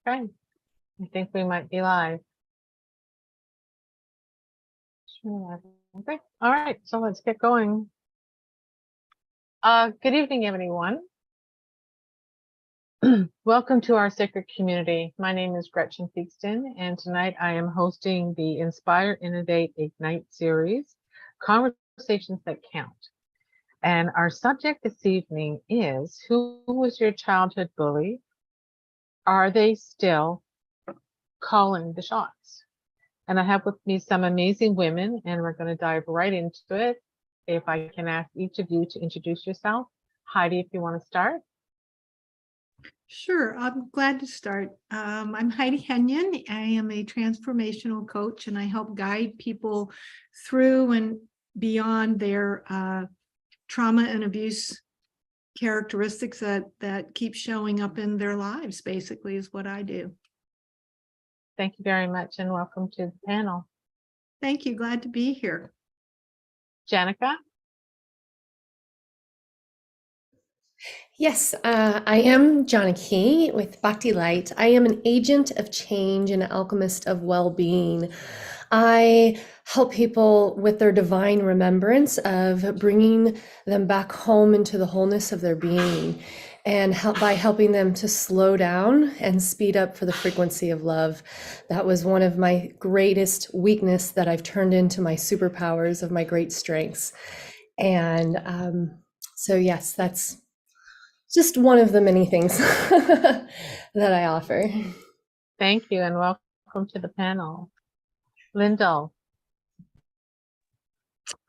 Okay, I think we might be live. Okay, all right, so let's get going. Good evening, everyone. Welcome to our sacred community. My name is Gretchen Theakson, and tonight I am hosting the Inspire, Innovate, Ignite series, Conversations That Count. And our subject this evening is, who was your childhood bully? Are they still calling the shots? And I have with me some amazing women, and we're going to dive right into it. If I can ask each of you to introduce yourself. Heidi, if you want to start. Sure, I'm glad to start. I'm Heidi Henyon. I am a transformational coach, and I help guide people through and beyond their trauma and abuse characteristics that keep showing up in their lives, basically, is what I do. Thank you very much, and welcome to the panel. Thank you. Glad to be here. Janaki? Yes, I am Janaki with Bhakti Light. I am an agent of change and an alchemist of well-being. I help people with their divine remembrance of bringing them back home into the wholeness of their being, and by helping them to slow down and speed up for the frequency of love. That was one of my greatest weakness that I've turned into my superpowers of my great strengths. And so yes, that's just one of the many things that I offer. Thank you, and welcome to the panel. Lyndal.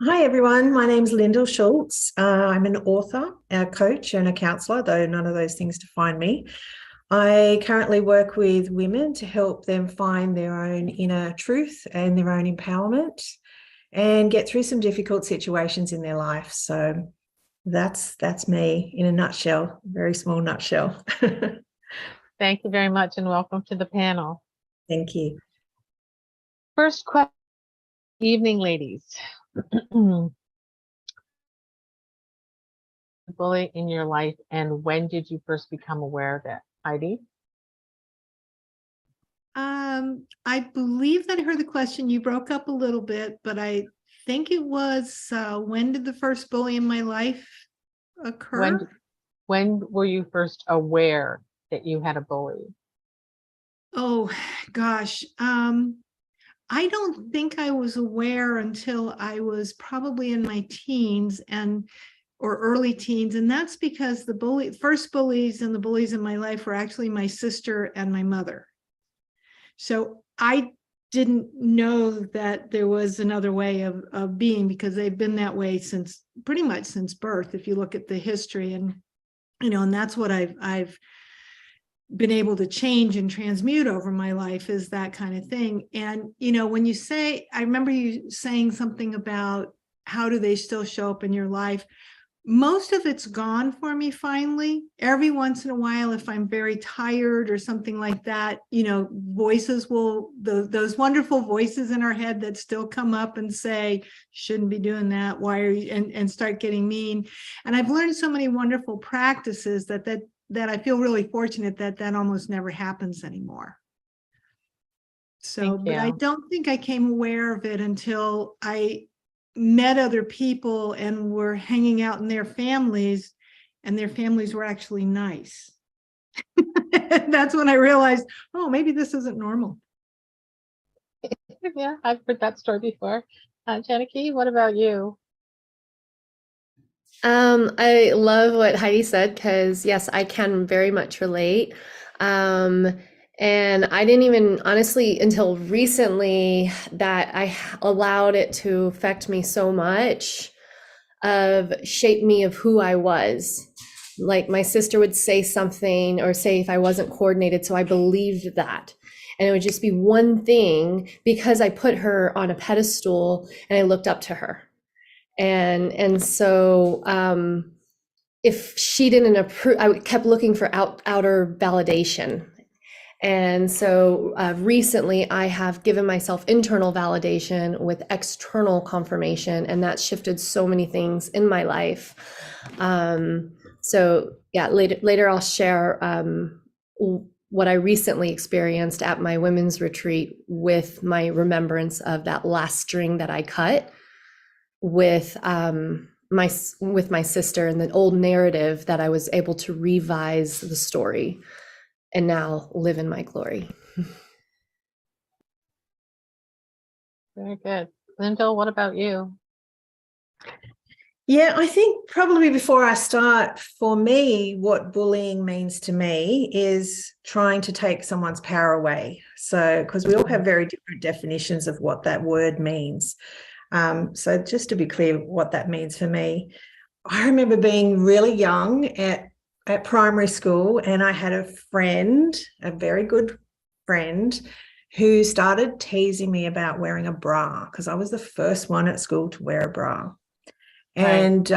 Hi, everyone. My name's Lyndal Schultz. I'm an author, a coach, and a counsellor, though none of those things define me. I currently work with women to help them find their own inner truth and their own empowerment and get through some difficult situations in their life. So that's me in a nutshell, a very small nutshell. Thank you very much, and welcome to the panel. Thank you. First question, evening, ladies. Bully in your life, and when did you first become aware of it? Heidi? I believe that I heard the question. You broke up a little bit, but I think it was, when did the first bully in my life occur? When were you first aware that you had a bully? Oh, gosh. I don't think I was aware until I was probably in my teens or early teens. And that's because the first bullies and the bullies in my life were actually my sister and my mother. So I didn't know that there was another way of being, because they've been that way pretty much since birth, if you look at the history. And and that's what I've been able to change and transmute over my life, is that kind of thing. And when you say, I remember you saying something about how do they still show up in your life. Most of it's gone for me finally. Every once in a while, if I'm very tired or something like that, voices those wonderful voices in our head that still come up and say, shouldn't be doing that, why are you, and start getting mean. And I've learned so many wonderful practices that I feel really fortunate that almost never happens anymore. So, but I don't think I came aware of it until I met other people and were hanging out in their families, and their families were actually nice. That's when I realized, oh, maybe this isn't normal. Yeah, I've heard that story before. Janaki, what about you? I love what Heidi said, because yes, I can very much relate. And I didn't even, honestly, until recently, that I allowed it to affect me so much, shape me of who I was. Like my sister would say something or say if I wasn't coordinated, so I believed that. And it would just be one thing because I put her on a pedestal and I looked up to her. And so if she didn't approve, I kept looking for outer validation. And so recently I have given myself internal validation with external confirmation, and that shifted so many things in my life. So yeah, later I'll share what I recently experienced at my women's retreat with my remembrance of that last string that I cut with my sister, and the old narrative that I was able to revise the story and now live in my glory. Very good. Lyndal, what about you? Yeah, I think probably before I start, for me, what bullying means to me is trying to take someone's power away. So, because we all have very different definitions of what that word means. So just to be clear what that means for me, I remember being really young at primary school, and I had a friend, a very good friend, who started teasing me about wearing a bra, because I was the first one at school to wear a bra. And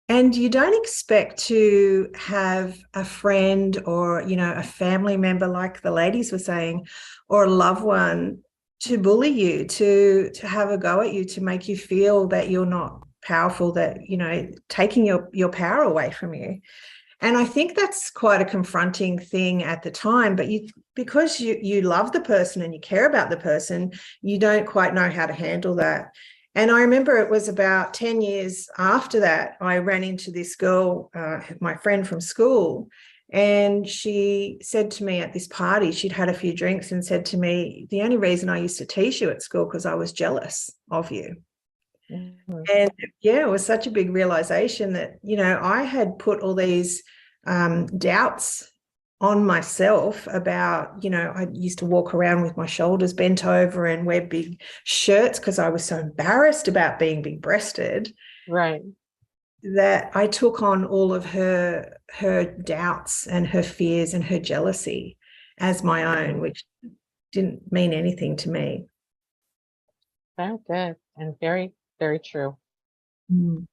you don't expect to have a friend or, a family member, like the ladies were saying, or a loved one to bully you, to have a go at you, to make you feel that you're not powerful, that, taking your power away from you. And I think that's quite a confronting thing at the time, but because you love the person and you care about the person, you don't quite know how to handle that. And I remember it was about 10 years after that, I ran into this girl, my friend from school, and she said to me at this party, she'd had a few drinks, and said to me, the only reason I used to tease you at school because I was jealous of you. Mm-hmm. And yeah, it was such a big realization that, I had put all these doubts on myself about, I used to walk around with my shoulders bent over and wear big shirts because I was so embarrassed about being big breasted. Right. That I took on all of her doubts and her fears and her jealousy as my own, which didn't mean anything to me. Very good and very, very true. Mm.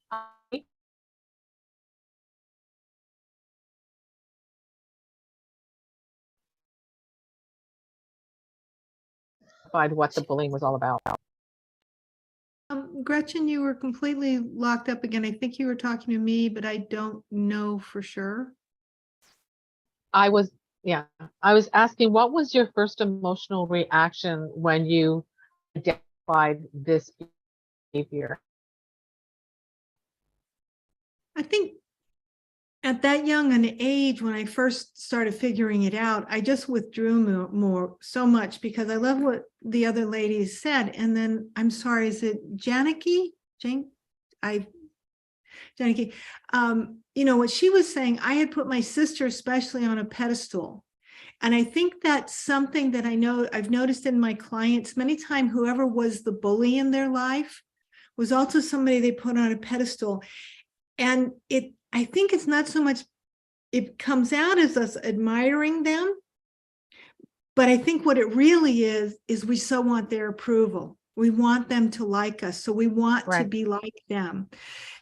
What the bullying was all about. Gretchen, you were completely locked up again. I think you were talking to me, but I don't know for sure. I was asking, what was your first emotional reaction when you identified this behavior? I think at that young an age, when I first started figuring it out, I just withdrew more so much, because I love what the other ladies said. And then, I'm sorry, is it Janaki? Janaki, what she was saying, I had put my sister especially on a pedestal. And I think that's something that I've noticed in my clients many times. Whoever was the bully in their life was also somebody they put on a pedestal. And I think it's not so much, it comes out as us admiring them, but I think what it really is we so want their approval. We want them to like us. So we want to be like them.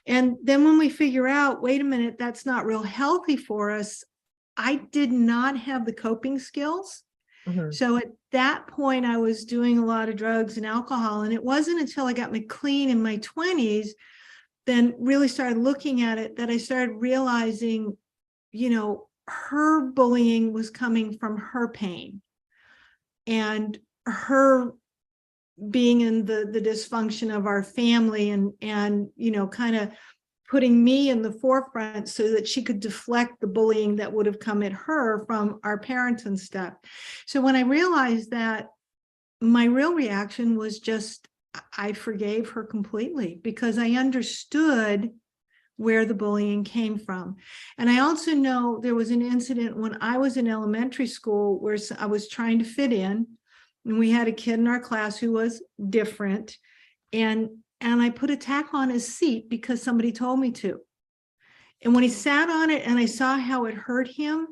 And then when we figure out, wait a minute, that's not real healthy for us. I did not have the coping skills. Mm-hmm. So at that point, I was doing a lot of drugs and alcohol. And it wasn't until I got clean in my 20s, then really started looking at it, that I started realizing, her bullying was coming from her pain and her being in the dysfunction of our family, and kind of putting me in the forefront so that she could deflect the bullying that would have come at her from our parents and stuff. So when I realized that, my real reaction was just, I forgave her completely, because I understood where the bullying came from. And I also know there was an incident when I was in elementary school where I was trying to fit in, and we had a kid in our class who was different, and I put a tack on his seat because somebody told me to. And when he sat on it and I saw how it hurt him,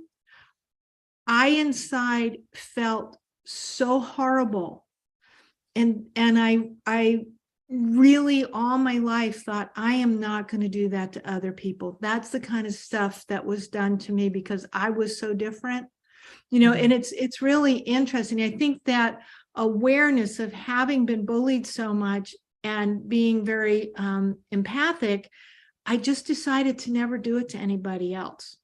I inside felt so horrible. And I really all my life thought, I am not going to do that to other people. That's the kind of stuff that was done to me because I was so different, and it's really interesting. I think that awareness of having been bullied so much and being very empathic, I just decided to never do it to anybody else.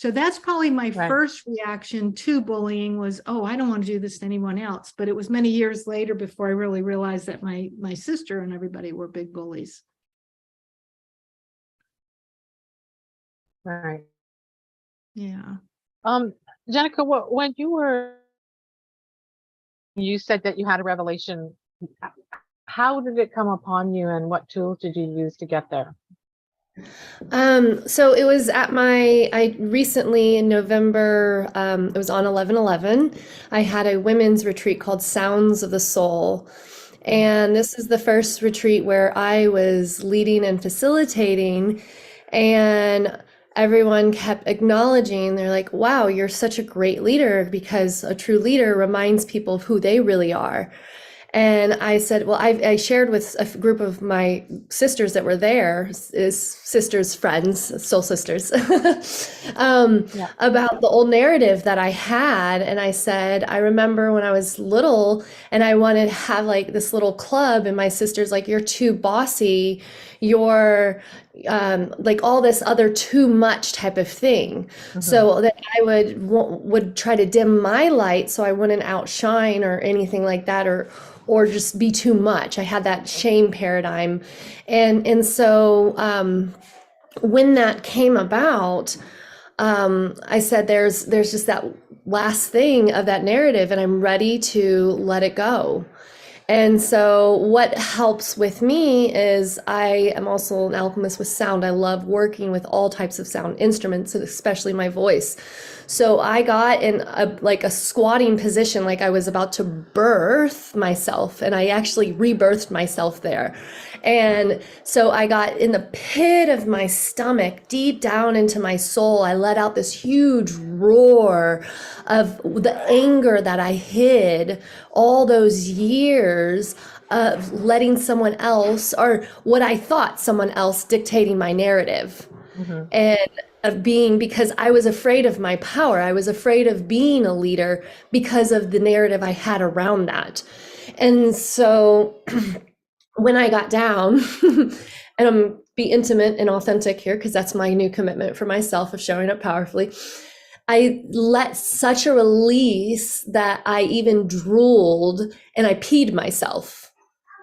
So that's probably my Right. first reaction to bullying was, oh, I don't want to do this to anyone else. But it was many years later before I really realized that my sister and everybody were big bullies. Right. Yeah. Jenica, when you said that you had a revelation, how did it come upon you and what tools did you use to get there? So it was I recently in November, it was on 11/11. I had a women's retreat called Sounds of the Soul. And this is the first retreat where I was leading and facilitating, and everyone kept acknowledging, they're like, wow, you're such a great leader, because a true leader reminds people of who they really are. And I said, well, I shared with a group of my sisters that were there, sisters, friends, soul sisters, about the old narrative that I had. And I said, I remember when I was little and I wanted to have like this little club, and my sister's like, you're too bossy, you're like all this other too much type of thing. So that I would try to dim my light so I wouldn't outshine or anything like that, or just be too much. I had that shame paradigm. And so when that came about, I said, there's just that last thing of that narrative, and I'm ready to let it go. And so what helps with me is I am also an alchemist with sound. I love working with all types of sound instruments, and especially my voice. So I got in a squatting position, like I was about to birth myself, and I actually rebirthed myself there. And so I got in the pit of my stomach, deep down into my soul. I let out this huge roar of the anger that I hid all those years of letting someone else, or what I thought someone else, dictating my narrative. And of being, because I was afraid of my power. I was afraid of being a leader because of the narrative I had around that. And so when I got down, and I'm be intimate and authentic here, because that's my new commitment for myself of showing up powerfully, I let such a release that I even drooled and I peed myself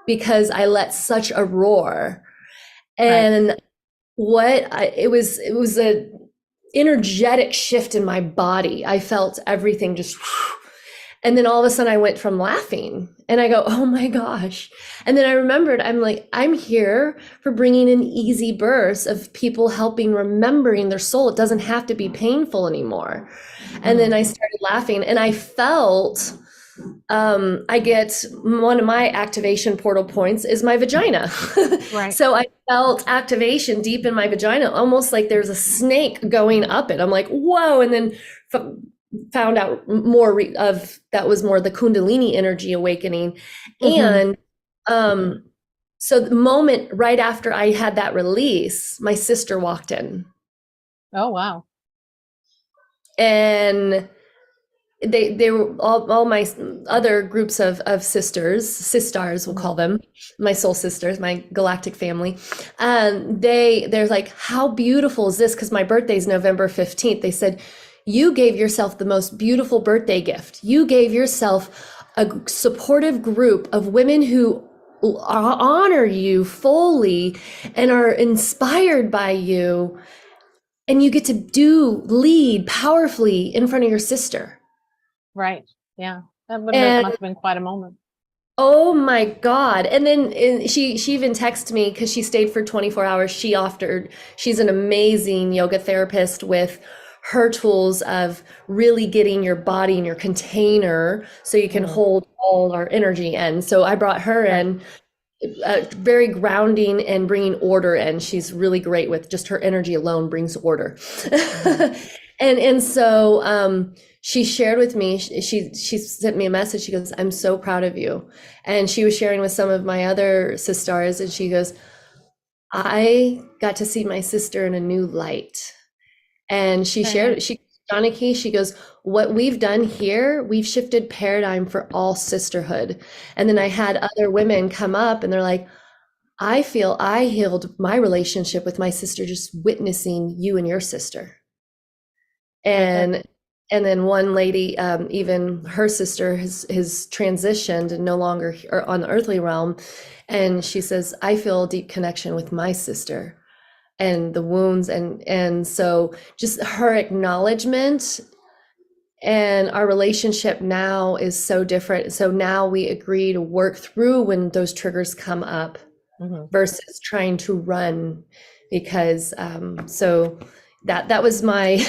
because I let such a roar. And it was a energetic shift in my body. I felt everything just, and then all of a sudden I went from laughing and I go, oh my gosh. And then I remembered, I'm like, I'm here for bringing an easy burst of people helping, remembering their soul. It doesn't have to be painful anymore. And then I started laughing, and I felt, I get, one of my activation portal points is my vagina. Right. So I felt activation deep in my vagina, almost like there's a snake going up it. I'm like, whoa. And then found out more of that was more the Kundalini energy awakening. And so the moment right after I had that release, my sister walked in. Oh, wow. And they were all my other groups of sisters, we'll call them, my soul sisters, my galactic family. They're like, how beautiful is this? Because my birthday is November 15th. They said, you gave yourself the most beautiful birthday gift. You gave yourself a supportive group of women who honor you fully and are inspired by you. And you get to lead powerfully in front of your sister. Right. Yeah. That must have been quite a moment. Oh my God. And then she even texted me because she stayed for 24 hours. She's an amazing yoga therapist with her tools of really getting your body in your container so you can hold all our energy in. So I brought her in, very grounding and bringing order in. She's really great with just her energy alone brings order. And so she shared with me, she sent me a message. She goes, I'm so proud of you. And she was sharing with some of my other sisters, and she goes, I got to see my sister in a new light. And she shared, Janaki, she goes, what we've done here, we've shifted paradigm for all sisterhood. And then I had other women come up and they're like, I feel I healed my relationship with my sister just witnessing you and your sister. And then one lady, even her sister has transitioned and no longer on the earthly realm. And she says, I feel a deep connection with my sister and the wounds. And so just her acknowledgement, and our relationship now is so different. So now we agree to work through when those triggers come up versus trying to run, because so that was my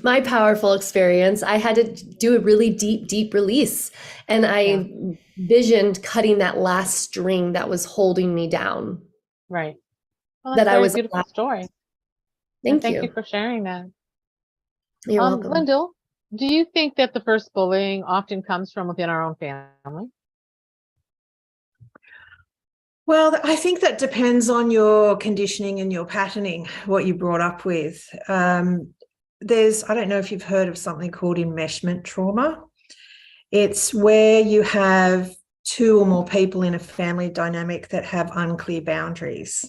my powerful experience. I had to do a really deep release, and I visioned cutting that last string that was holding me down. Right. Well, That that's I a was very beautiful story. Thank Thank you. you for sharing that. You're welcome. Lyndal, do you think that the first bullying often comes from within our own family? Well, I think that depends on your conditioning and your patterning, what you brought up with. I don't know if you've heard of something called enmeshment trauma. It's where you have two or more people in a family dynamic that have unclear boundaries.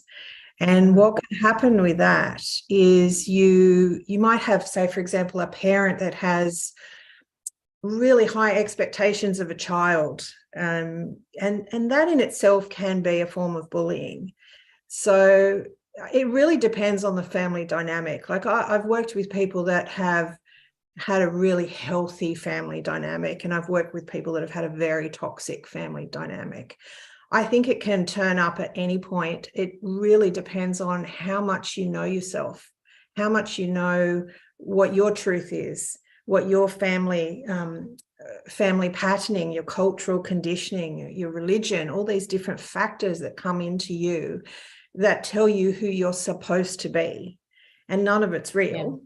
And what can happen with that is you might have, say, for example, a parent that has really high expectations of a child, and that in itself can be a form of bullying. So it really depends on the family dynamic. Like I've worked with people that have had a really healthy family dynamic, and I've worked with people that have had a very toxic family dynamic. I think it can turn up at any point. It really depends on how much you know yourself, how much you know what your truth is, what your family patterning, your cultural conditioning, your religion, all these different factors that come into you that tell you who you're supposed to be. And none of it's real.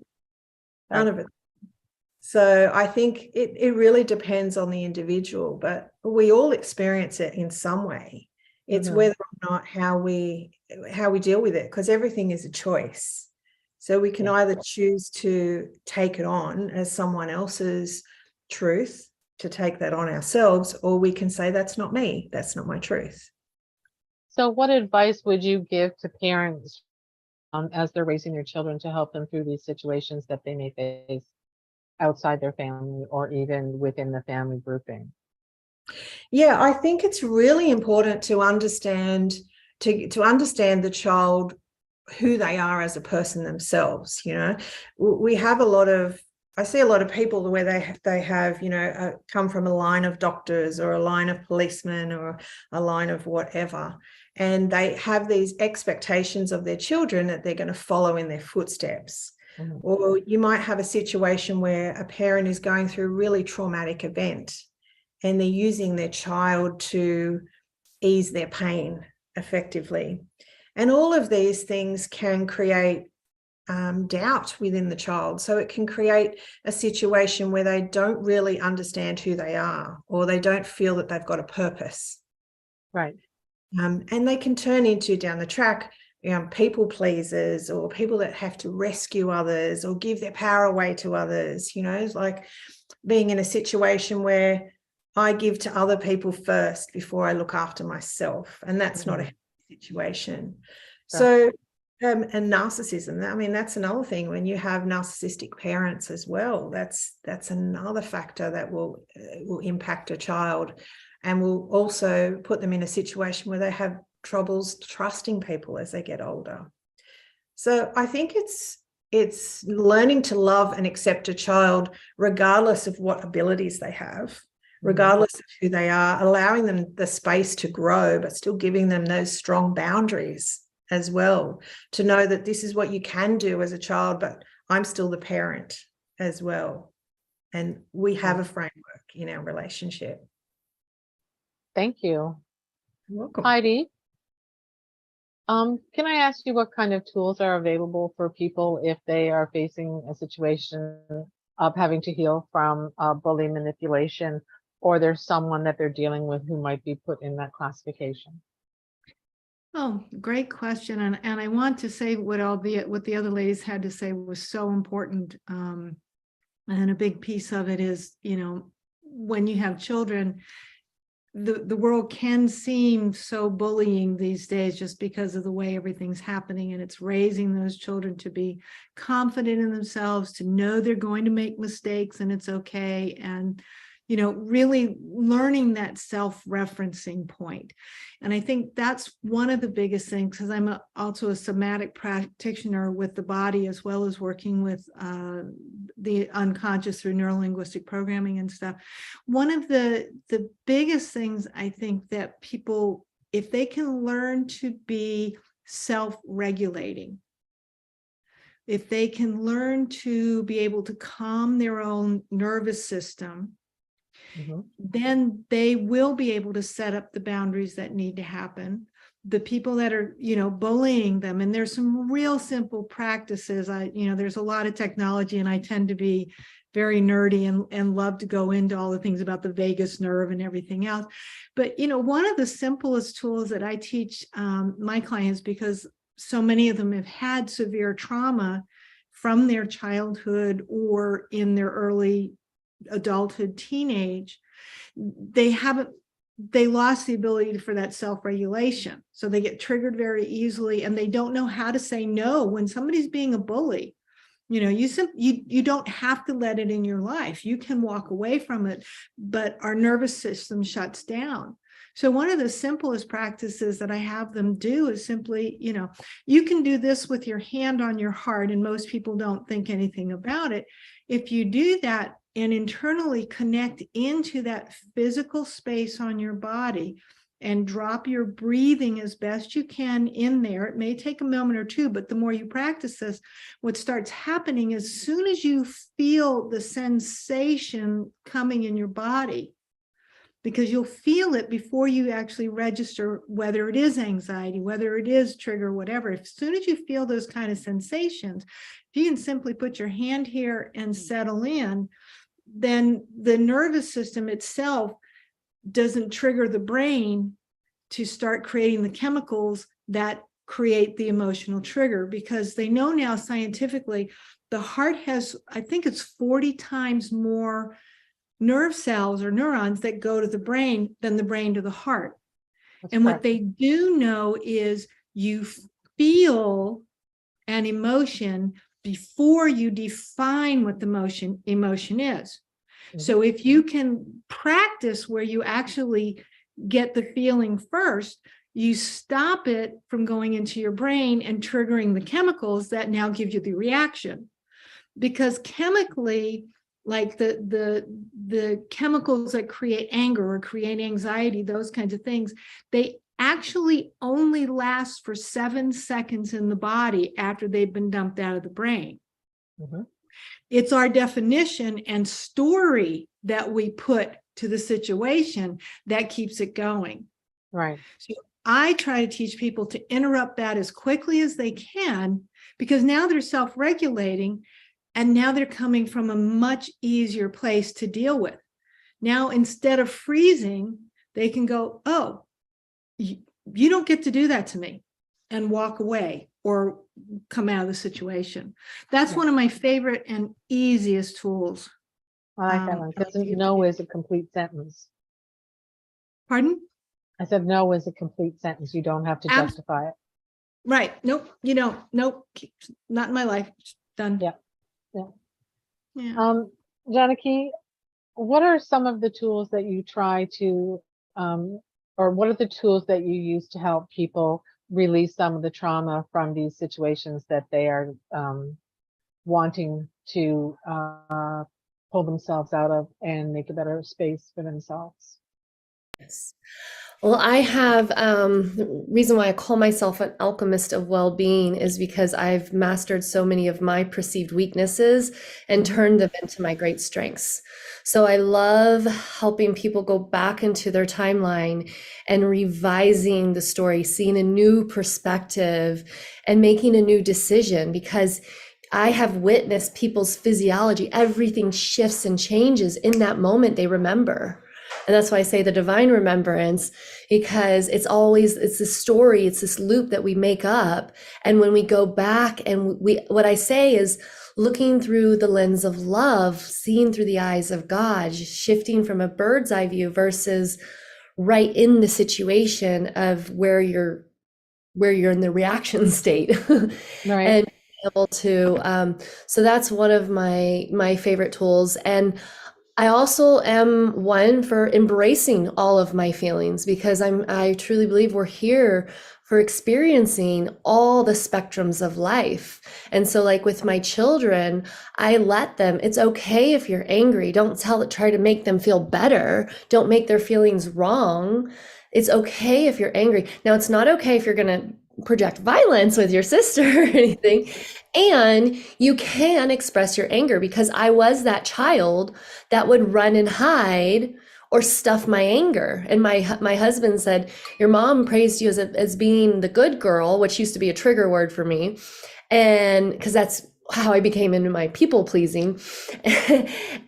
Yeah. None of it. So I think it really depends on the individual, but we all experience it in some way. It's whether or not how we deal with it, because everything is a choice. So we can either choose to take it on as someone else's truth, to take that on ourselves, or we can say, that's not me, that's not my truth. So what advice would you give to parents as they're raising their children to help them through these situations that they may face outside their family or even within the family grouping? Yeah, I think it's really important to understand the child, who they are as a person themselves. You know, I see a lot of people where they have, you know, come from a line of doctors or a line of policemen or a line of whatever, and they have these expectations of their children that they're going to follow in their footsteps. Or you might have a situation where a parent is going through a really traumatic event and they're using their child to ease their pain effectively. And all of these things can create doubt within the child. So it can create a situation where they don't really understand who they are, or they don't feel that they've got a purpose. Right. And they can turn into, down the track, people pleasers, or people that have to rescue others or give their power away to others. You know, it's like being in a situation where I give to other people first before I look after myself. And that's not a situation. So, and narcissism, I mean, that's another thing. When you have narcissistic parents as well, that's another factor that will impact a child, and will also put them in a situation where they have troubles trusting people as they get older. So I think it's learning to love and accept a child regardless of what abilities they have, regardless of who they are, allowing them the space to grow, but still giving them those strong boundaries as well, to know that this is what you can do as a child, but I'm still the parent as well. And we have a framework in our relationship. Thank you. You're welcome. Heidi, can I ask you what kind of tools are available for people if they are facing a situation of having to heal from bullying manipulation, or there's someone that they're dealing with who might be put in that classification? Oh, great question. And I want to say what the other ladies had to say was so important. And a big piece of it is, you know, when you have children, the world can seem so bullying these days just because of the way everything's happening, and it's raising those children to be confident in themselves, to know they're going to make mistakes and it's okay, and really learning that self-referencing point. And I think that's one of the biggest things, because I'm also a somatic practitioner with the body, as well as working with the unconscious through neurolinguistic programming and stuff. One of the biggest things I think that people, if they can learn to be self-regulating, if they can learn to be able to calm their own nervous system, then they will be able to set up the boundaries that need to happen. The people that are, bullying them, and there's some real simple practices. There's a lot of technology, and I tend to be very nerdy and love to go into all the things about the vagus nerve and everything else. But, one of the simplest tools that I teach my clients, because so many of them have had severe trauma from their childhood or in their early adulthood, teenage, they lost the ability for that self-regulation. So they get triggered very easily, and they don't know how to say no when somebody's being a bully. You don't have to let it in your life. You can walk away from it, but our nervous system shuts down. So one of the simplest practices that I have them do is simply, you can do this with your hand on your heart, and most people don't think anything about it. If you do that and internally connect into that physical space on your body and drop your breathing as best you can in there, it may take a moment or two, but the more you practice this, what starts happening as soon as you feel the sensation coming in your body, because you'll feel it before you actually register whether it is anxiety, whether it is trigger, whatever. As soon as you feel those kind of sensations, if you can simply put your hand here and settle in, then the nervous system itself doesn't trigger the brain to start creating the chemicals that create the emotional trigger, because they know now scientifically the heart has, I think it's 40 times more nerve cells or neurons that go to the brain than the brain to the heart. That's and correct. What they do know is you feel an emotion before you define what the emotion is. So if you can practice where you actually get the feeling first, you stop it from going into your brain and triggering the chemicals that now give you the reaction. Because chemically, like the chemicals that create anger or create anxiety, those kinds of things, they actually only last for 7 seconds in the body after they've been dumped out of the brain. It's our definition and story that we put to the situation that keeps it going. Right. So I try to teach people to interrupt that as quickly as they can, because now they're self-regulating, and now they're coming from a much easier place to deal with. Now, instead of freezing, they can go, oh, you don't get to do that to me, and walk away or come out of the situation. That's one of my favorite and easiest tools. I like that one, because no is a complete sentence. Pardon? I said no is a complete sentence. You don't have to justify it. Right. Nope. You don't. Nope. Not in my life. Done. Yeah. Yeah. Janaki, what are some of the tools that you try to, or what are the tools that you use to help people release some of the trauma from these situations that they are wanting to pull themselves out of and make a better space for themselves? Yes. Well, I have, the reason why I call myself an alchemist of well-being is because I've mastered so many of my perceived weaknesses and turned them into my great strengths. So I love helping people go back into their timeline and revising the story, seeing a new perspective and making a new decision, because I have witnessed people's physiology. Everything shifts and changes in that moment they remember. And that's why I say the divine remembrance, because it's this story, it's this loop that we make up. And when we go back and what I say is looking through the lens of love, seeing through the eyes of God, shifting from a bird's eye view versus right in the situation of where you're in the reaction state. Right. And able to, so that's one of my favorite tools. And I also am one for embracing all of my feelings, because I truly believe we're here for experiencing all the spectrums of life. And so, like with my children, I let them, it's okay if you're angry. Don't try to make them feel better. Don't make their feelings wrong. It's okay if you're angry. Now, it's not okay if you're going to project violence with your sister or anything. And you can express your anger, because I was that child that would run and hide or stuff my anger. And my husband said, your mom praised you as being the good girl, which used to be a trigger word for me. And because that's how I became into my people pleasing.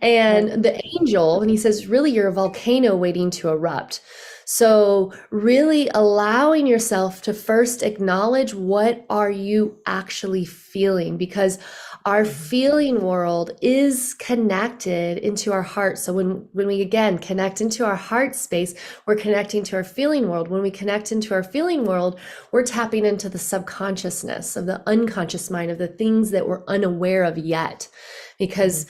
And the angel, and he says, really, you're a volcano waiting to erupt. So really allowing yourself to first acknowledge, what are you actually feeling? Because our feeling world is connected into our heart. So when we again connect into our heart space, we're connecting to our feeling world. When we connect into our feeling world, we're tapping into the subconsciousness of the unconscious mind, of the things that we're unaware of yet, because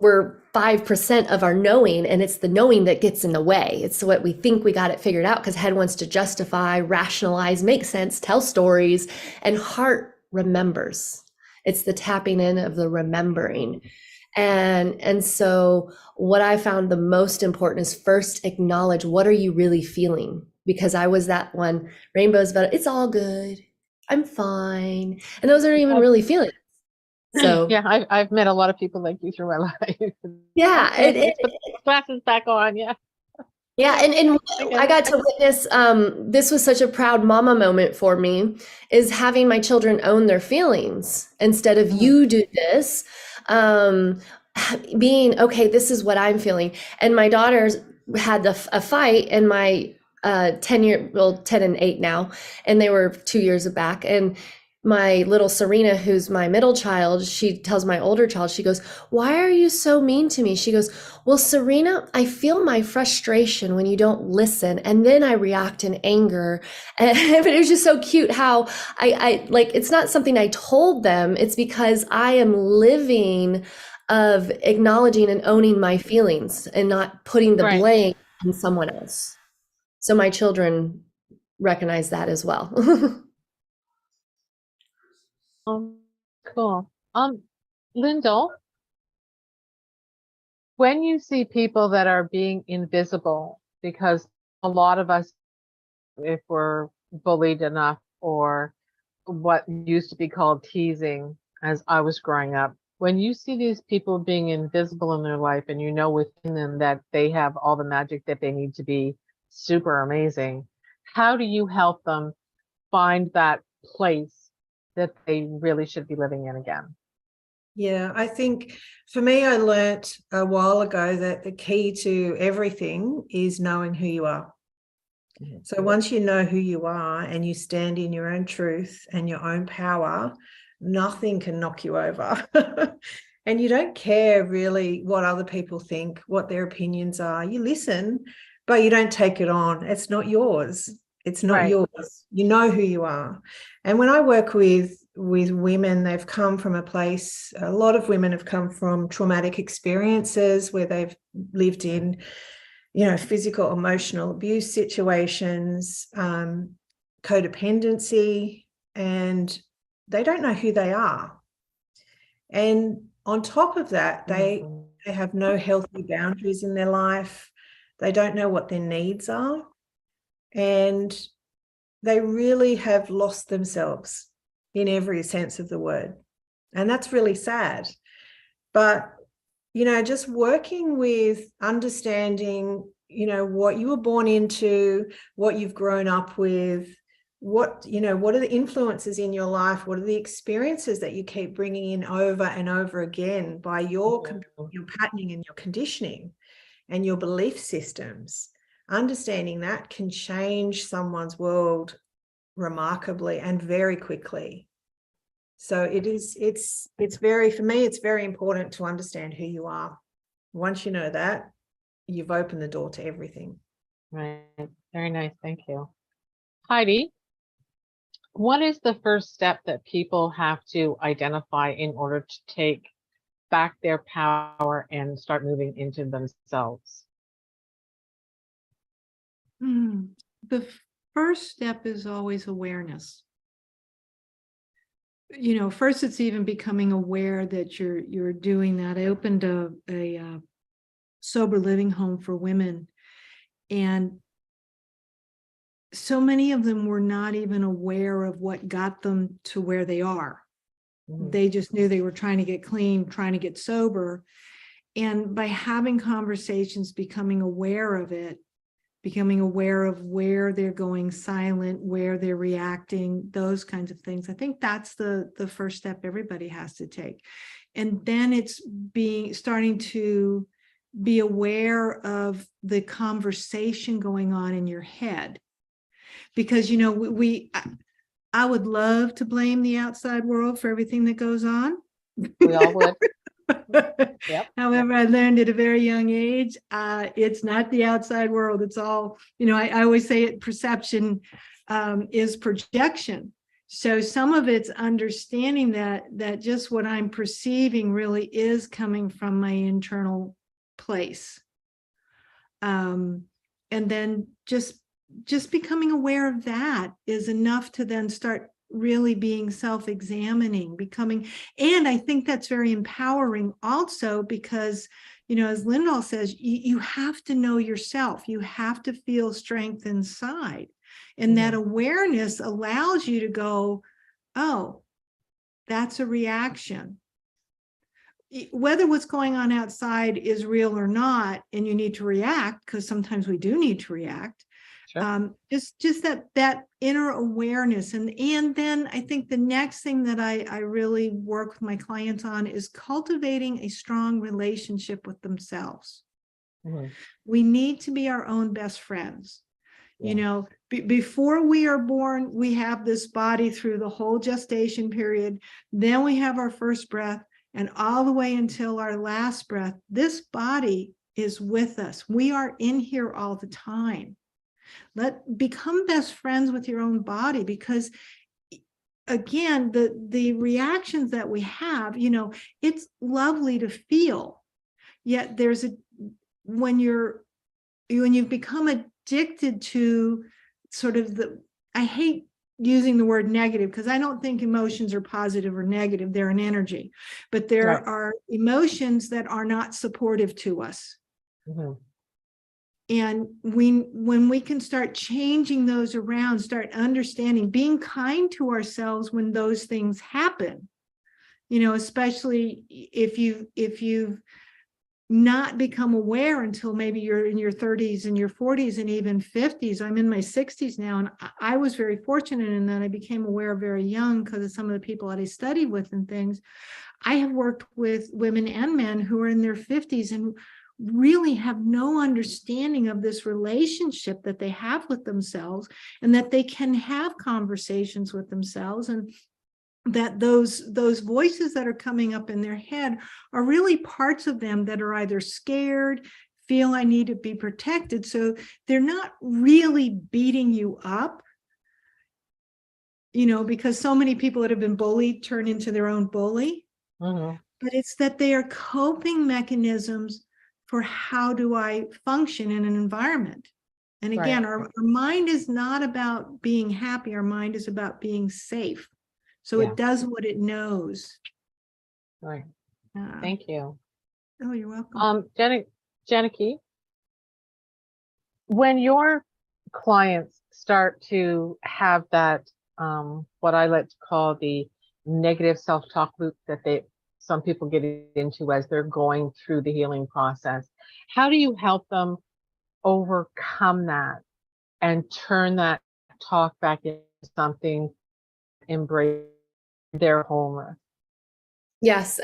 we're 5% of our knowing, and it's the knowing that gets in the way. It's what we think we got it figured out, because head wants to justify, rationalize, make sense, tell stories, and heart remembers. It's the tapping in of the remembering. And so what I found the most important is first acknowledge, what are you really feeling? Because I was that one, rainbows, but it's all good, I'm fine. And those aren't even really feelings. So yeah, I've met a lot of people like you through my life. yeah, Let's put the glasses back on. Yeah. yeah, and I got to witness, this was such a proud mama moment for me, is having my children own their feelings instead of you do this, being, okay, this is what I'm feeling. And my daughters had a fight, and my 10 and 8 now, and they were 2 years back. And my little Serena, who's my middle child, she tells my older child, she goes, why are you so mean to me? She goes, well, Serena, I feel my frustration when you don't listen, and then I react in anger. But it was just so cute how I like, it's not something I told them. It's because I am living of acknowledging and owning my feelings and not putting the blame on someone else. So my children recognize that as well. Cool. Lyndal, when you see people that are being invisible, because a lot of us, if we're bullied enough, or what used to be called teasing as I was growing up, when you see these people being invisible in their life, and you know within them that they have all the magic that they need to be super amazing, how do you help them find that place that they really should be living in again? Yeah, I think for me, I learnt a while ago that the key to everything is knowing who you are. So once you know who you are and you stand in your own truth and your own power, nothing can knock you over. And you don't care really what other people think, what their opinions are. You listen, but you don't take it on. It's not yours. It's not yours. You know who you are. And when I work with women, they've come from a place, a lot of women have come from traumatic experiences where they've lived in, physical, emotional abuse situations, codependency, and they don't know who they are. And on top of that, they have no healthy boundaries in their life. They don't know what their needs are. And they really have lost themselves in every sense of the word. And that's really sad. But, just working with understanding, what you were born into, what you've grown up with, what are the influences in your life? What are the experiences that you keep bringing in over and over again by your patterning and your conditioning and your belief systems? Understanding that can change someone's world remarkably and very quickly. So it's very, for me, it's very important to understand who you are. Once you know that, you've opened the door to everything. Right. Very nice. Thank you. Heidi, what is the first step that people have to identify in order to take back their power and start moving into themselves? The first step is always awareness. You know, first it's even becoming aware that you're doing that. I opened a sober living home for women, and so many of them were not even aware of what got them to where they are. They just knew they were trying to get clean, trying to get sober. And by having conversations, becoming aware of it, becoming aware of where they're going silent, where they're reacting, those kinds of things. I think that's the first step everybody has to take. And then it's starting to be aware of the conversation going on in your head. Because, you know, I would love to blame the outside world for everything that goes on. We all would. Yep. However, I learned at a very young age, it's not the outside world. It's all, you know, I always say it, perception is projection. So some of it's understanding that just what I'm perceiving really is coming from my internal place. And then just becoming aware of that is enough to then start really being self-examining, and I think that's very empowering also, because, you know, as Lyndal says, you have to know yourself. You have to feel strength inside. And that awareness allows you to go, oh, that's a reaction. Whether what's going on outside is real or not, and you need to react, because sometimes we do need to react. Sure. Just that inner awareness. And then I think the next thing that I really work with my clients on is cultivating a strong relationship with themselves. We need to be our own best friends. Yeah. You know, before we are born, we have this body through the whole gestation period. Then we have our first breath, and all the way until our last breath, this body is with us. We are in here all the time. Become best friends with your own body, because again, the reactions that we have, you know, it's lovely to feel, yet when you've become addicted to sort of I hate using the word negative, because I don't think emotions are positive or negative. They're an energy, but there are emotions that are not supportive to us. And when we can start changing those around, start understanding, being kind to ourselves when those things happen, you know, especially if you've not become aware until maybe you're in your 30s and your 40s and even 50s. I'm in my 60s now, and I was very fortunate in that I became aware very young because of some of the people that I studied with and things. I have worked with women and men who are in their 50s and really have no understanding of this relationship that they have with themselves, and that they can have conversations with themselves, and that those voices that are coming up in their head are really parts of them that are either scared, feel I need to be protected. So they're not really beating you up, you know, because so many people that have been bullied turn into their own bully. But it's that they are coping mechanisms for how do I function in an environment. And again, our mind is not about being happy. Our mind is about being safe. So it does what it knows. Right. Thank you. Oh, you're welcome. Janaki, when your clients start to have that, what I like to call the negative self-talk loop that some people get into as they're going through the healing process, how do you help them overcome that and turn that talk back into something, embrace their wholeness? Yes.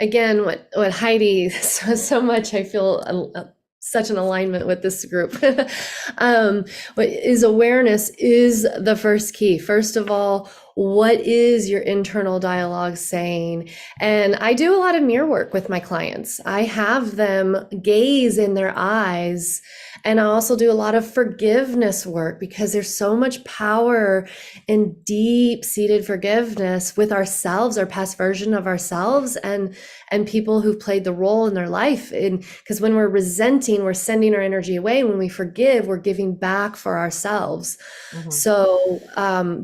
Again, what Heidi so much, I feel such an alignment with this group. What is awareness is the first key. First of all, What is your internal dialogue saying? And I do a lot of mirror work with my clients. I have them gaze in their eyes, and I also do a lot of forgiveness work, because there's so much power in deep-seated forgiveness with ourselves, our past version of ourselves, and people who've played the role in their life. And because when we're resenting, we're sending our energy away. When we forgive, we're giving back for ourselves. So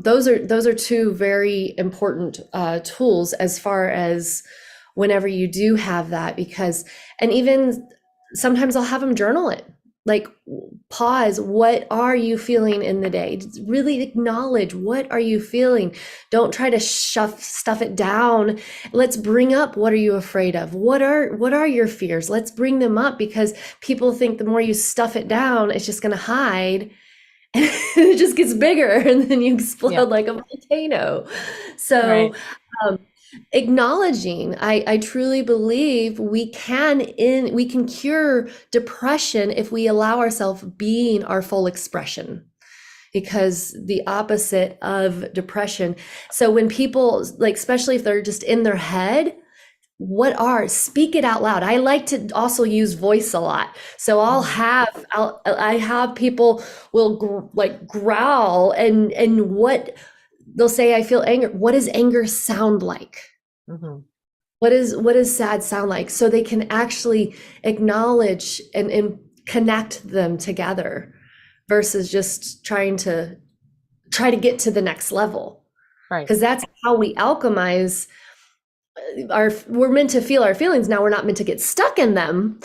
those are two very important tools as far as whenever you do have that, because, and even sometimes I'll have them journal it. Like, pause. What are you feeling in the day? Really acknowledge, what are you feeling? Don't try to stuff it down. Let's bring up, what are you afraid of? What are your fears? Let's bring them up, because people think the more you stuff it down, it's just going to hide. And it just gets bigger, and then you explode like a volcano. So acknowledging, I truly believe we can cure depression if we allow ourselves being our full expression, because the opposite of depression. So when people, like, especially if they're just in their head, speak it out loud. I like to also use voice a lot. So I have people will growl, and what they'll say, I feel anger. What does anger sound like? What does sad sound like? So they can actually acknowledge and connect them together, versus just trying to get to the next level. Right. Because that's how we alchemize. We're meant to feel our feelings. Now we're not meant to get stuck in them.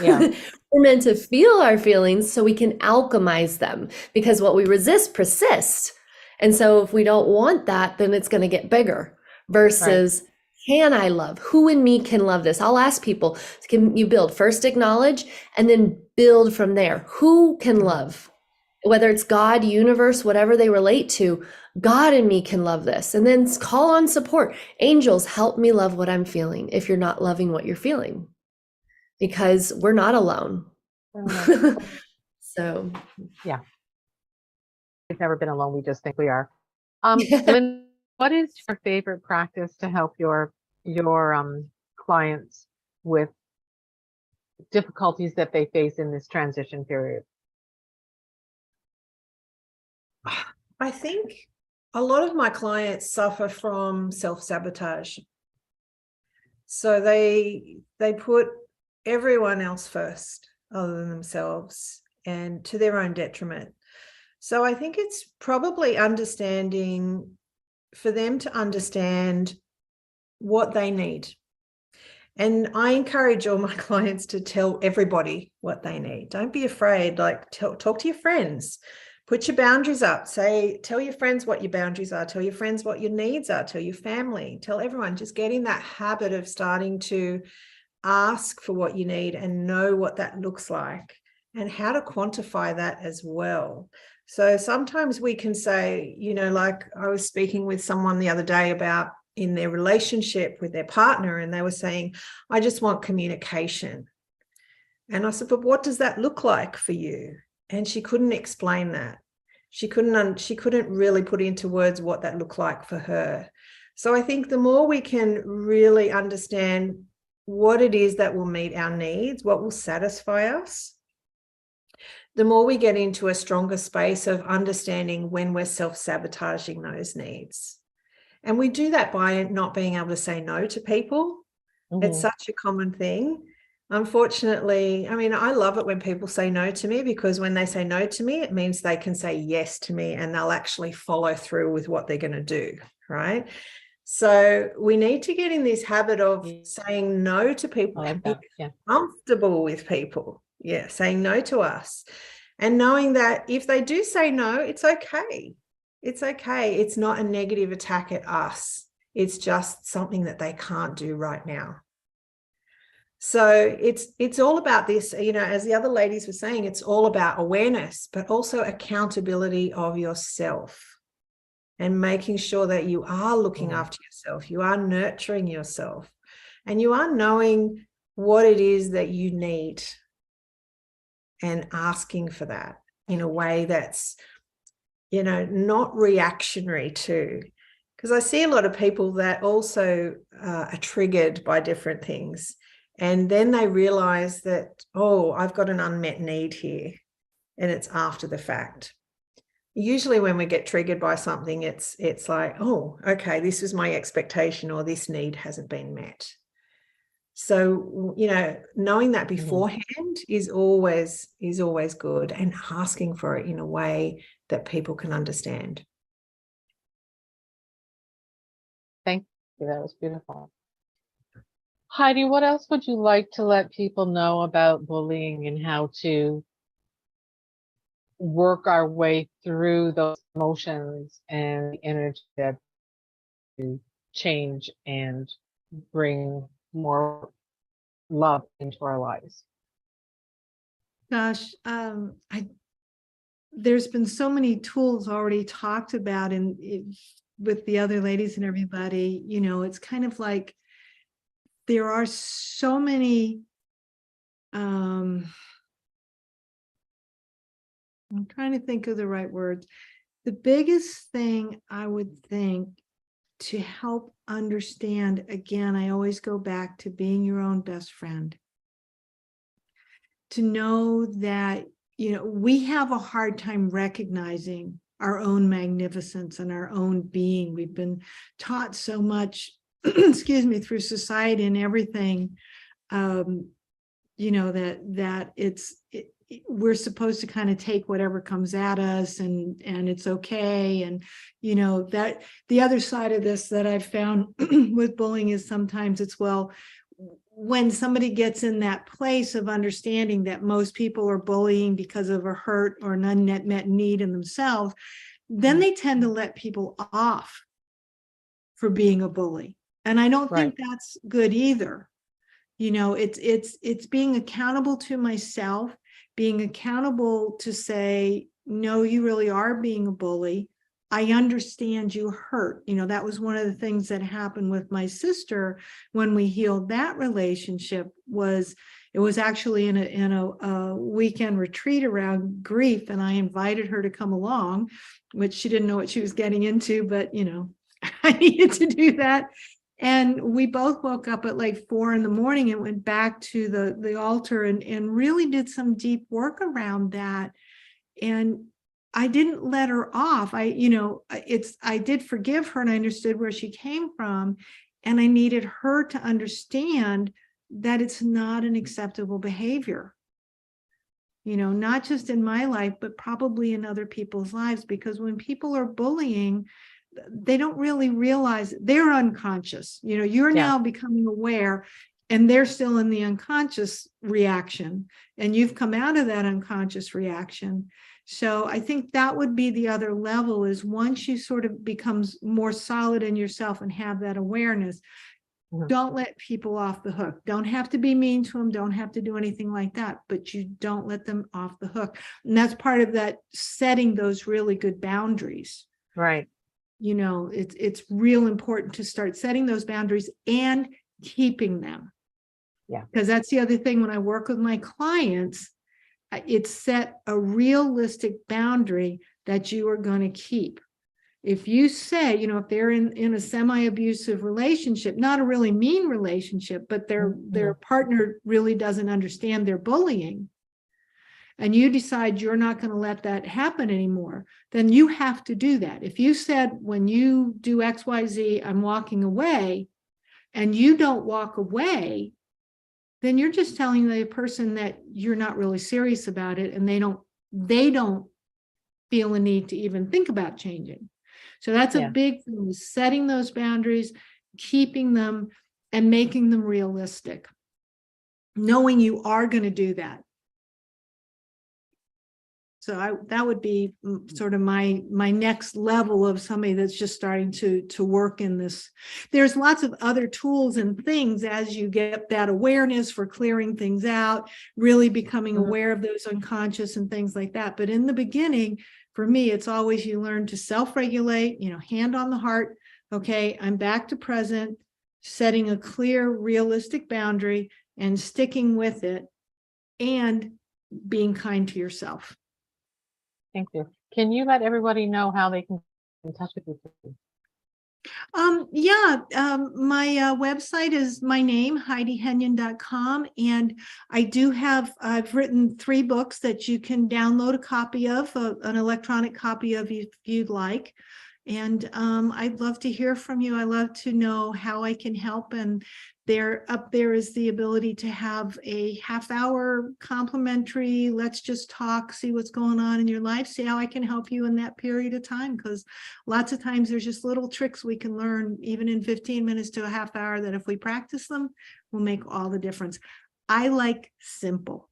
We're meant to feel our feelings so we can alchemize them, because what we resist persists. And so if we don't want that, then it's going to get bigger, versus can I love? Who in me can love this? I'll ask people, can you build? First acknowledge, and then build from there. Who can love? Whether it's God, universe, whatever they relate to, God in me can love this. And then call on support. Angels, help me love what I'm feeling if you're not loving what you're feeling, because we're not alone. So, yeah. We've never been alone. We just think we are. Lynn, what is your favorite practice to help your clients with difficulties that they face in this transition period? I think a lot of my clients suffer from self-sabotage. So they put everyone else first other than themselves, and to their own detriment. So I think it's probably understanding, for them to understand what they need. And I encourage all my clients to tell everybody what they need. Don't be afraid. Like, talk to your friends. Put your boundaries up. Tell your friends what your boundaries are. Tell your friends what your needs are. Tell your family. Tell everyone. Just get in that habit of starting to ask for what you need and know what that looks like, and how to quantify that as well. So sometimes we can say, like I was speaking with someone the other day about in their relationship with their partner, and they were saying, I just want communication. And I said, but what does that look like for you? And she couldn't explain that. She couldn't really put into words what that looked like for her. So I think the more we can really understand what it is that will meet our needs, what will satisfy us, the more we get into a stronger space of understanding when we're self-sabotaging those needs. And we do that by not being able to say no to people. It's such a common thing. Unfortunately, I mean, I love it when people say no to me, because when they say no to me, it means they can say yes to me, and they'll actually follow through with what they're going to do, right? So we need to get in this habit of saying no to people, and be comfortable with people. Yeah, saying no to us, and knowing that if they do say no, it's okay. It's okay. It's not a negative attack at us. It's just something that they can't do right now. So it's all about this, as the other ladies were saying, it's all about awareness, but also accountability of yourself, and making sure that you are looking after yourself, you are nurturing yourself, and you are knowing what it is that you need, and asking for that in a way that's, not reactionary to. Because I see a lot of people that also are triggered by different things. And then they realize that, oh, I've got an unmet need here. And it's after the fact. Usually when we get triggered by something, it's like, oh, okay, this was my expectation, or this need hasn't been met. So, you know, knowing that beforehand is always good, and asking for it in a way that people can understand. Thank you. That was beautiful. Heidi, what else would you like to let people know about bullying and how to work our way through those emotions and the energy that to change and bring more love into our lives? Gosh, there's been so many tools already talked about with the other ladies and everybody. You know, it's kind of like there are so many. I'm trying to think of the right words. The biggest thing I would think to help understand, again, I always go back to being your own best friend. To know that, you know, we have a hard time recognizing our own magnificence and our own being. We've been taught so much, excuse me, through society and everything, you know, that we're supposed to kind of take whatever comes at us, and it's okay. And, you know, that the other side of this that I've found with bullying is sometimes it's, well, when somebody gets in that place of understanding that most people are bullying because of a hurt or an unmet need in themselves, then they tend to let people off for being a bully. And I don't think that's good either. You know, it's being accountable to myself, being accountable to say, no, you really are being a bully. I understand you hurt. You know, that was one of the things that happened with my sister when we healed that relationship. It was actually in a weekend retreat around grief, and I invited her to come along, which she didn't know what she was getting into, but, you know, I needed to do that. And we both woke up at like 4 a.m. and went back to the altar and really did some deep work around that. And I didn't let her off. I did forgive her, and I understood where she came from. And I needed her to understand that it's not an acceptable behavior. You know, not just in my life, but probably in other people's lives, because when people are bullying, they don't really realize they're unconscious. You know, you're now becoming aware, and they're still in the unconscious reaction, and you've come out of that unconscious reaction. So I think that would be the other level, is once you sort of becomes more solid in yourself and have that awareness, don't let people off the hook. Don't have to be mean to them. Don't have to do anything like that, but you don't let them off the hook. And that's part of that, setting those really good boundaries. Right. You know, it's real important to start setting those boundaries and keeping them. Yeah. Because that's the other thing when I work with my clients, it's set a realistic boundary that you are going to keep. If you say, you know, if they're in a semi-abusive relationship, not a really mean relationship, but their partner really doesn't understand their bullying, and you decide you're not going to let that happen anymore, then you have to do that. If you said, when you do XYZ, I'm walking away, and you don't walk away, then you're just telling the person that you're not really serious about it, and they don't feel a need to even think about changing. So that's a big thing, is setting those boundaries, keeping them, and making them realistic, knowing you are going to do that. So that would be sort of my next level of somebody that's just starting to work in this. There's lots of other tools and things as you get that awareness for clearing things out, really becoming aware of those unconscious and things like that. But in the beginning, for me, it's always you learn to self-regulate, you know, hand on the heart. Okay, I'm back to present, setting a clear, realistic boundary and sticking with it, and being kind to yourself. Thank you. Can you let everybody know how they can get in touch with you? My website is my name, HeidiHenyon.com. And I've written 3 books that you can download a copy of, an electronic copy of if you'd like. And I'd love to hear from you. I love to know how I can help. And up there is the ability to have a half-hour complimentary, let's just talk, see what's going on in your life, see how I can help you in that period of time. Because lots of times there's just little tricks we can learn, even in 15 minutes to a half hour, that if we practice them, will make all the difference. I like simple.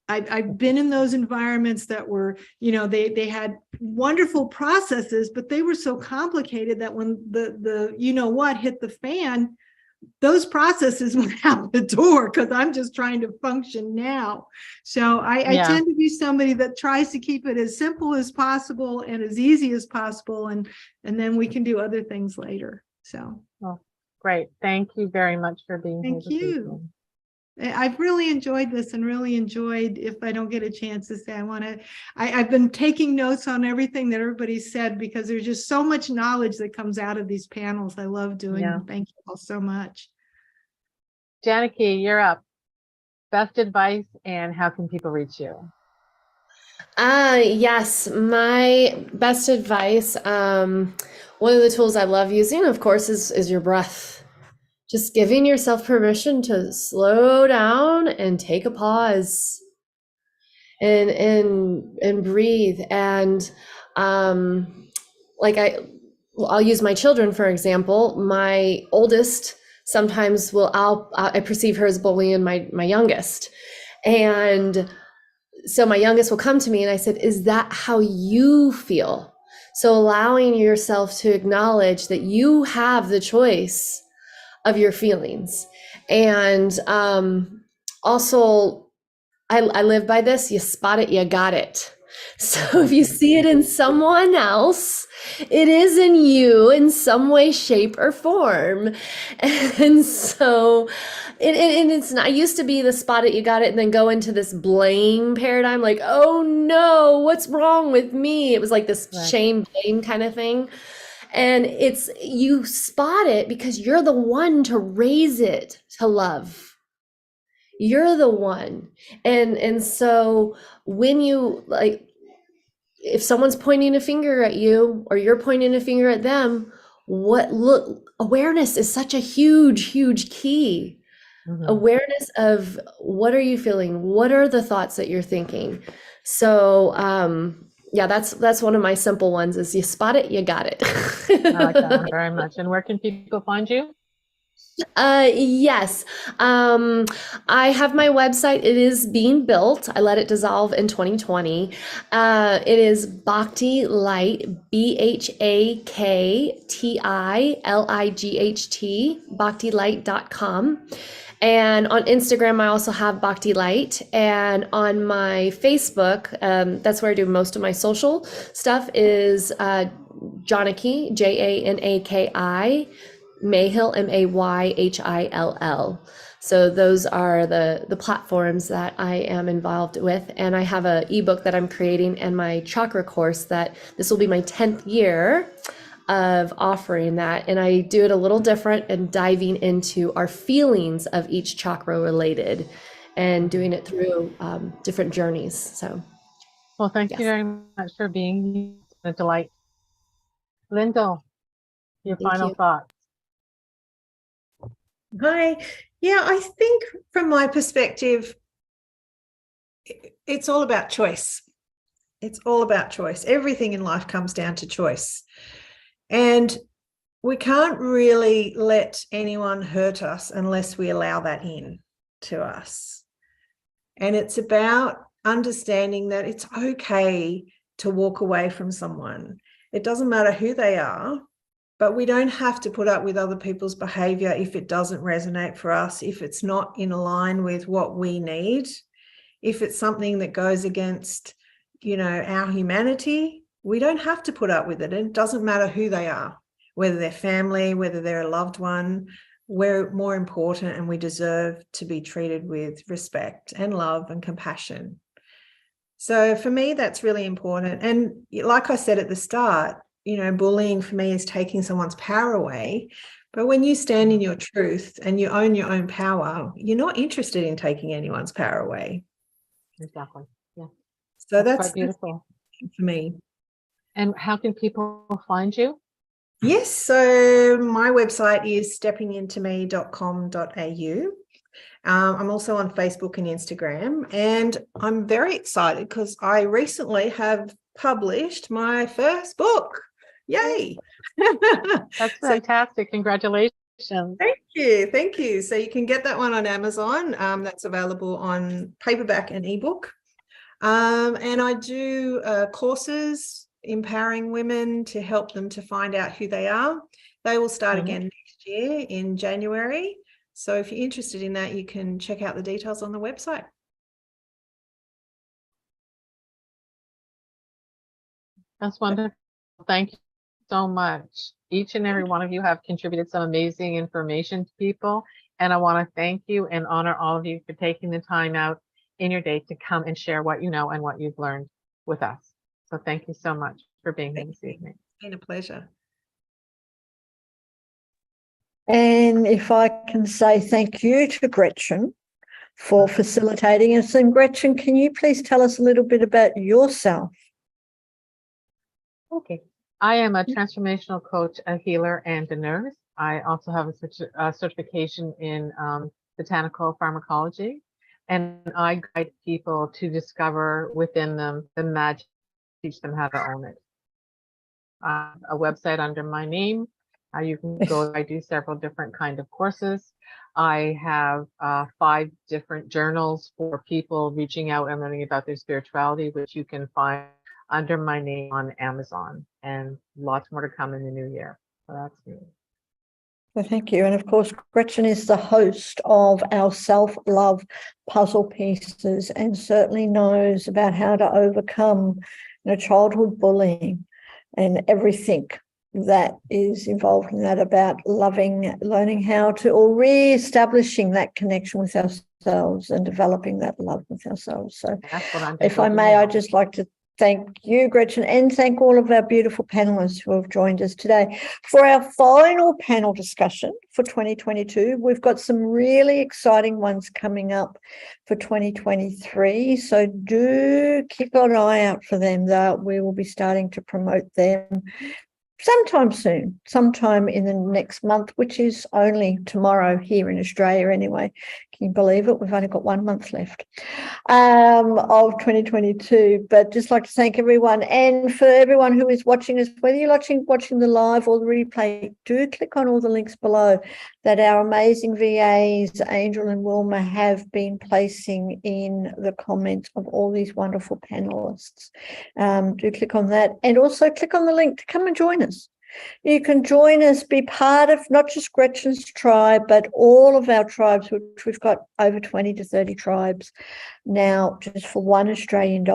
I've been in those environments that were, they had wonderful processes, but they were so complicated that when the hit the fan, those processes went out the door because I'm just trying to function now. So I tend to be somebody that tries to keep it as simple as possible and as easy as possible. And then we can do other things later. So. Well, great. Thank you very much for being here. Thank you. I've really enjoyed this, and really enjoyed, if I don't get a chance to say, I've been taking notes on everything that everybody said, because there's just so much knowledge that comes out of these panels. I love doing them. Thank you all so much. Janaki, you're up. Best advice and how can people reach you? Yes, my best advice. One of the tools I love using, of course, is your breath. Just giving yourself permission to slow down and take a pause and breathe. And I'll use my children, for example. My oldest sometimes I perceive her as bullying my youngest. And so my youngest will come to me and I said, is that how you feel? So allowing yourself to acknowledge that you have the choice of your feelings. And also, I live by this: you spot it, you got it. So if you see it in someone else, it is in you in some way, shape, or form. And so it's not, I used to be the spot it, you got it, and then go into this blame paradigm, like, oh no, what's wrong with me? It was like this shame, blame kind of thing. And it's, you spot it because you're the one to raise it to love. You're the one. And so when you, like, if someone's pointing a finger at you or you're pointing a finger at them, awareness is such a huge, huge key. Mm-hmm. Awareness of what are you feeling? What are the thoughts that you're thinking? So, that's one of my simple ones, is you spot it, you got it. I like that one very much. And where can people find you? Yes. I have my website. It is being built. I let it dissolve in 2020. It is Bhakti Light, BHAKTILIGHT, bhaktilight.com. And on Instagram, I also have Bhakti Light. And on my Facebook, that's where I do most of my social stuff, is Janaki, JANAKI, Mayhill, MAYHILL. So those are the platforms that I am involved with. And I have an ebook that I'm creating, and my chakra course, that this will be my 10th year of offering that. And I do it a little different and diving into our feelings of each chakra related and doing it through different journeys. So, well, thank you very much for being here. It's a delight. Lyndal, your final thoughts. Hi. Yeah, I think from my perspective, it's all about choice. It's all about choice. Everything in life comes down to choice. And we can't really let anyone hurt us unless we allow that in to us. And it's about understanding that it's okay to walk away from someone. It doesn't matter who they are, but we don't have to put up with other people's behavior if it doesn't resonate for us, if it's not in line with what we need, if it's something that goes against, our humanity. We don't have to put up with it. And it doesn't matter who they are, whether they're family, whether they're a loved one. We're more important, and we deserve to be treated with respect and love and compassion. So for me, that's really important. And like I said at the start, bullying for me is taking someone's power away. But when you stand in your truth and you own your own power, you're not interested in taking anyone's power away. Exactly. Yeah. So That's that's quite beautiful. for me. And how can people find you? Yes, so my website is steppingintome.com.au. I'm also on Facebook and Instagram, and I'm very excited because I recently have published my first book. Yay! That's So fantastic. Congratulations. thank you. So you can get that one on Amazon. That's available on paperback and ebook. And I do courses empowering women to help them to find out who they are. They will start again next year in January. So if you're interested in that, you can check out the details on the website. That's wonderful. Thank you so much. Each and every one of you have contributed some amazing information to people. And I want to thank you and honor all of you for taking the time out in your day to come and share what you know and what you've learned with us. So thank you so much for being here this evening. It's been a pleasure. And if I can say thank you to Gretchen for facilitating us. And Gretchen, can you please tell us a little bit about yourself? Okay. I am a transformational coach, a healer, and a nurse. I also have a certification in botanical pharmacology, and I guide people to discover within them the magic, teach them how to own it. A website under my name. You can go, I do several different kind of courses. I have 5 different journals for people reaching out and learning about their spirituality, which you can find under my name on Amazon, and lots more to come in the new year. So that's me. Well, thank you. And of course, Gretchen is the host of our self-love puzzle pieces and certainly knows about how to overcome childhood bullying and everything that is involved in that, about loving, learning how to, or re-establishing that connection with ourselves and developing that love with ourselves. So if I may, I'd just like to thank you, Gretchen, and thank all of our beautiful panelists who have joined us today. For our final panel discussion for 2022, we've got some really exciting ones coming up for 2023. So do keep an eye out for them. We will be starting to promote them sometime soon, sometime in the next month, which is only tomorrow here in Australia anyway. Can you believe it? We've only got 1 month left of 2022. But just like to thank everyone, and for everyone who is watching us, whether you're watching the live or the replay, do click on all the links below that our amazing VAs, Angel and Wilma, have been placing in the comments of all these wonderful panelists. Do click on that, and also click on the link to come and join us. You can join us, be part of not just Gretchen's tribe, but all of our tribes, which we've got over 20 to 30 tribes now, just for $1 Australian.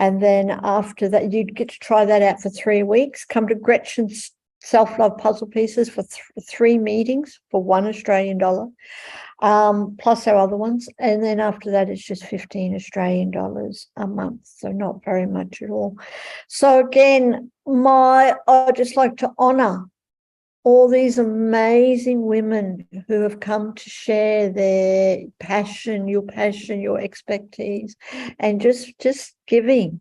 And then after that, you'd get to try that out for 3 weeks. Come to Gretchen's self-love puzzle pieces for 3 meetings for $1 Australian, plus our other ones. And then after that, it's just $15 Australian a month. So not very much at all. So again, I'd just like to honor all these amazing women who have come to share their passion, your expertise, and just giving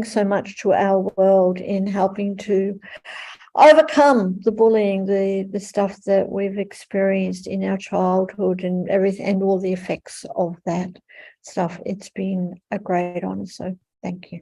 so much to our world in helping to overcome the bullying, the stuff that we've experienced in our childhood and everything, and all the effects of that stuff. It's been a great honor. So thank you.